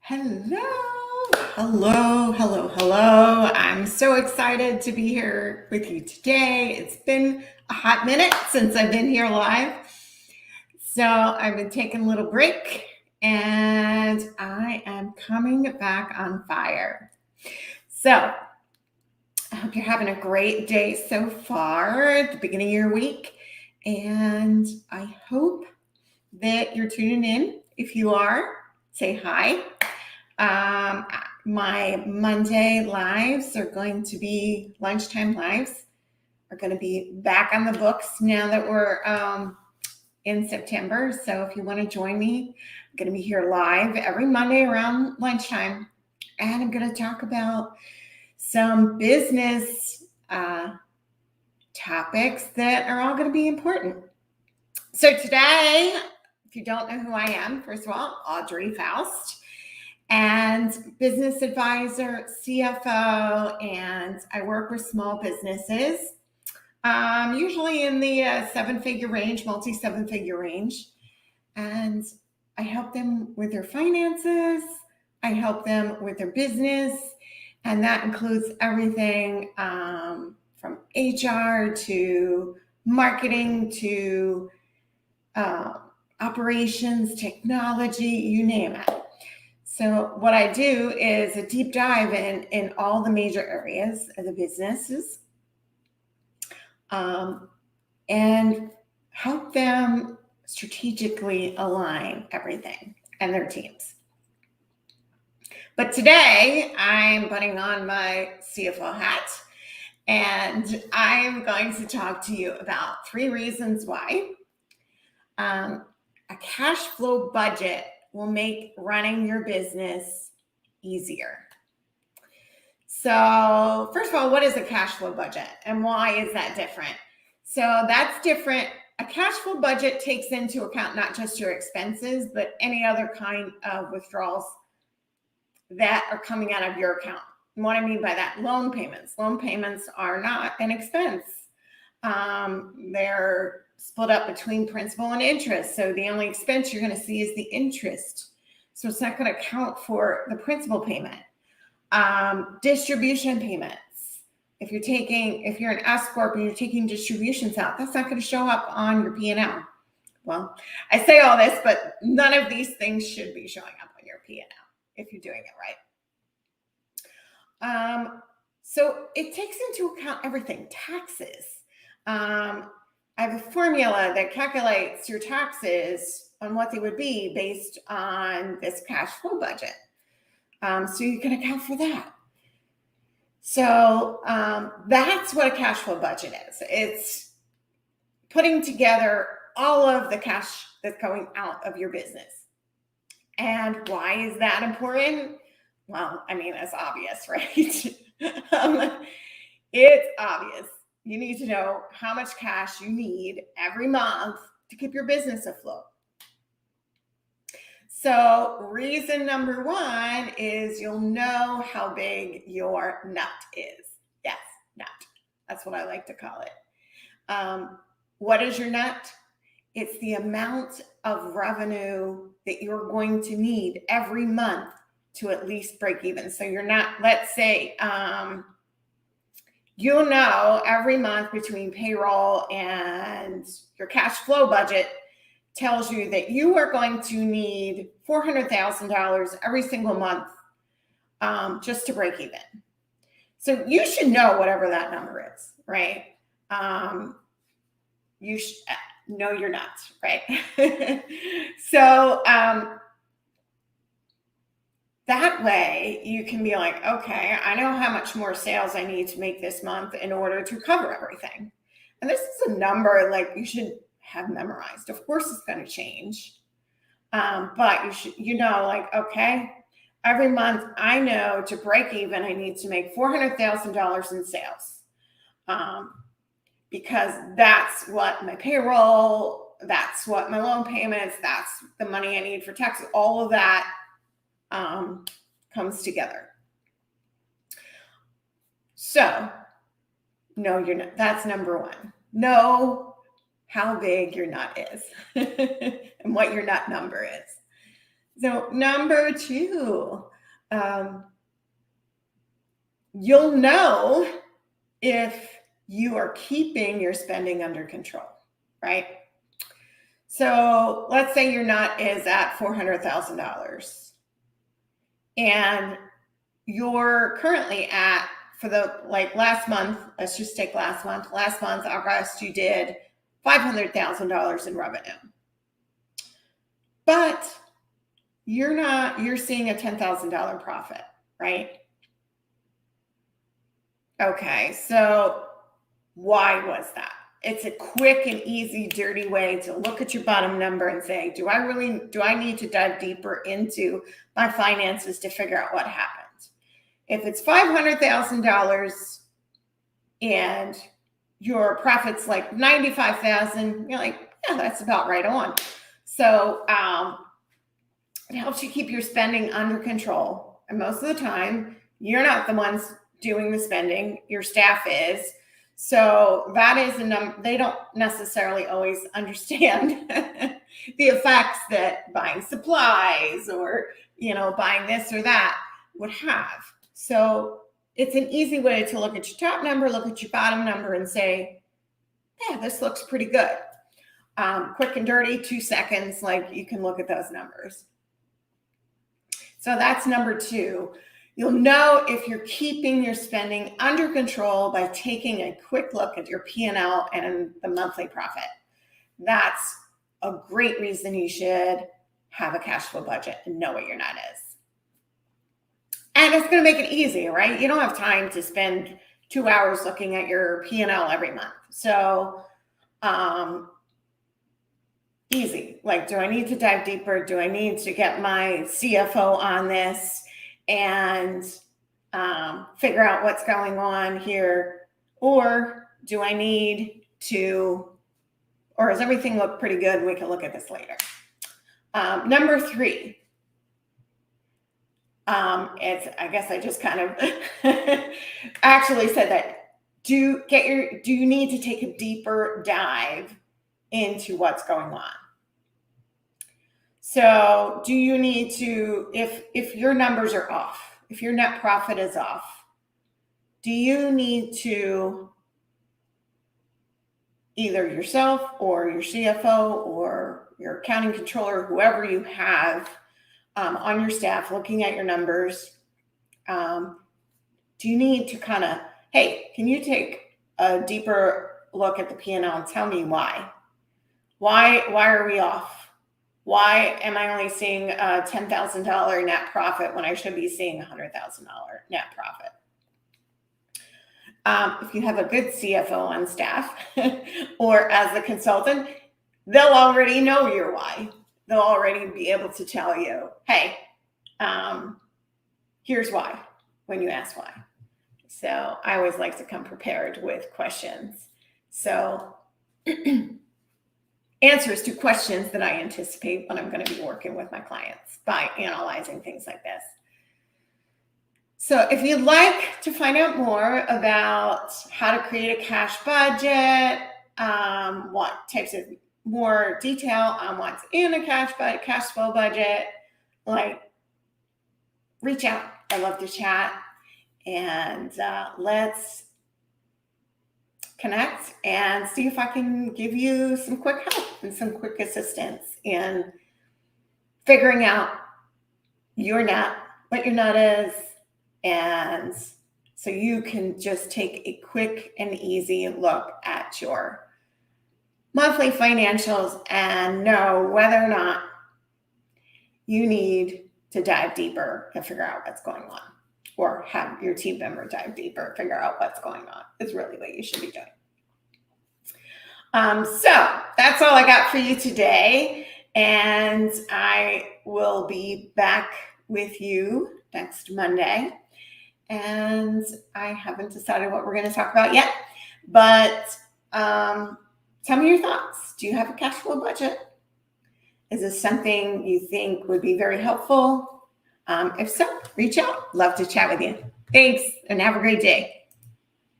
Hello. I'm so excited to be here with you today. It's been a hot minute since I've been here live. So I've been taking a little break and I am coming back on fire. So I hope you're having a great day so far at the beginning of your week. And I hope that you're tuning in. If you are, say hi. My Monday lives are going to be lunchtime lives are going to be back on the books now that we're in September. So if you want to join me, I'm going to be here live every Monday around lunchtime. And I'm going to talk about some business topics that are all going to be important. So today, if you don't know who I am, first of all, Audrey Faust. And business advisor, CFO, and I work with small businesses, usually in the seven-figure range, multi-seven-figure range. And I help them with their finances. I help them with their business. And that includes everything from HR to marketing to operations, technology, you name it. So what I do is a deep dive in all the major areas of the businesses and help them strategically align everything and their teams. But today I'm putting on my CFO hat and I'm going to talk to you about 3 reasons why a cash flow budget will make running your business easier. So first of all, what is a cash flow budget and why is that different? So that's different. A cash flow budget takes into account not just your expenses, but any other kind of withdrawals that are coming out of your account. And what I mean by that, loan payments. Loan payments are not an expense. They're split up between principal and interest. So the only expense you're going to see is the interest. So it's not going to count for the principal payment. Distribution payments. If you're an S Corp and you're taking distributions out, that's not going to show up on your P&L. Well, I say all this, but none of these things should be showing up on your P&L if you're doing it right. So it takes into account everything, taxes. I have a formula that calculates your taxes on what they would be based on this cash flow budget. So you can account for that. So that's what a cash flow budget is. It's putting together all of the cash that's going out of your business. And why is that important? Well, I mean, it's obvious, right? It's obvious. You need to know how much cash you need every month to keep your business afloat. So reason number 1 is you'll know how big your nut is. Yes, nut. That's what I like to call it. What is your nut? It's the amount of revenue that you're going to need every month to at least break even. So you're not, let's say, you'll know every month between payroll and your cash flow budget tells you that you are going to need $400,000 every single month just to break even. So you should know whatever that number is, right? You should know you're not, right? So that way you can be like, okay, I know how much more sales I need to make this month in order to cover everything. And this is a number like you should have memorized. Of course it's going to change. But you should, like, okay, every month I know to break even, I need to make $400,000 in sales. Because that's what my payroll, that's what my loan payments, that's the money I need for taxes, all of that comes together. So, no, you're not. That's number 1. Know how big your nut is and what your nut number is. So number two, you'll know if you are keeping your spending under control, right? So let's say your nut is at $400,000 and you're currently at, for the last month, let's just take last month, August, you did $500,000 in revenue. But you're seeing a $10,000 profit, right? Okay, so why was that? It's a quick and easy, dirty way to look at your bottom number and say, do I need to dive deeper into my finances to figure out what happened? If it's $500,000 and your profit's like $95,000, you're like, yeah, that's about right on. So it helps you keep your spending under control. And most of the time, you're not the ones doing the spending, your staff is. So that is a number. They don't necessarily always understand the effects that buying supplies or, buying this or that would have. So it's an easy way to look at your top number, look at your bottom number and say, yeah, this looks pretty good. Quick and dirty, 2 seconds, you can look at those numbers. So that's number two. You'll know if you're keeping your spending under control by taking a quick look at your P&L and the monthly profit. That's a great reason you should have a cash flow budget and know what your nut is. And it's going to make it easy, right? You don't have time to spend 2 hours looking at your P&L every month. So easy. Do I need to dive deeper? Do I need to get my CFO on this and figure out what's going on here? Or do I need to, or does everything look pretty good? We can look at this later. Number three, I guess I just kind of actually said that. Do you need to take a deeper dive into what's going on? So do you need to, if your numbers are off, if your net profit is off, do you need to either yourself or your CFO or your accounting controller, whoever you have on your staff looking at your numbers, do you need to kind of, hey, can you take a deeper look at the P&L and tell me why? Why are we off? Why am I only seeing a $10,000 net profit when I should be seeing a $100,000 net profit? If you have a good CFO on staff or as a consultant, they'll already know your why. They'll already be able to tell you, hey, here's why when you ask why. So I always like to come prepared with questions. So answers to questions that I anticipate when I'm going to be working with my clients by analyzing things like this. So if you'd like to find out more about how to create a cash budget, what types of more detail on what's in a cash flow budget, reach out. I love to chat, and let's connect and see if I can give you some quick help and some quick assistance in figuring out your nut, what your nut is, and so you can just take a quick and easy look at your monthly financials and know whether or not you need to dive deeper and figure out what's going on, or have your team member dive deeper, figure out what's going on is really what you should be doing. So that's all I got for you today. And I will be back with you next Monday. And I haven't decided what we're going to talk about yet, but tell me your thoughts. Do you have a cash flow budget? Is this something you think would be very helpful? If so, reach out. Love to chat with you. Thanks, and have a great day.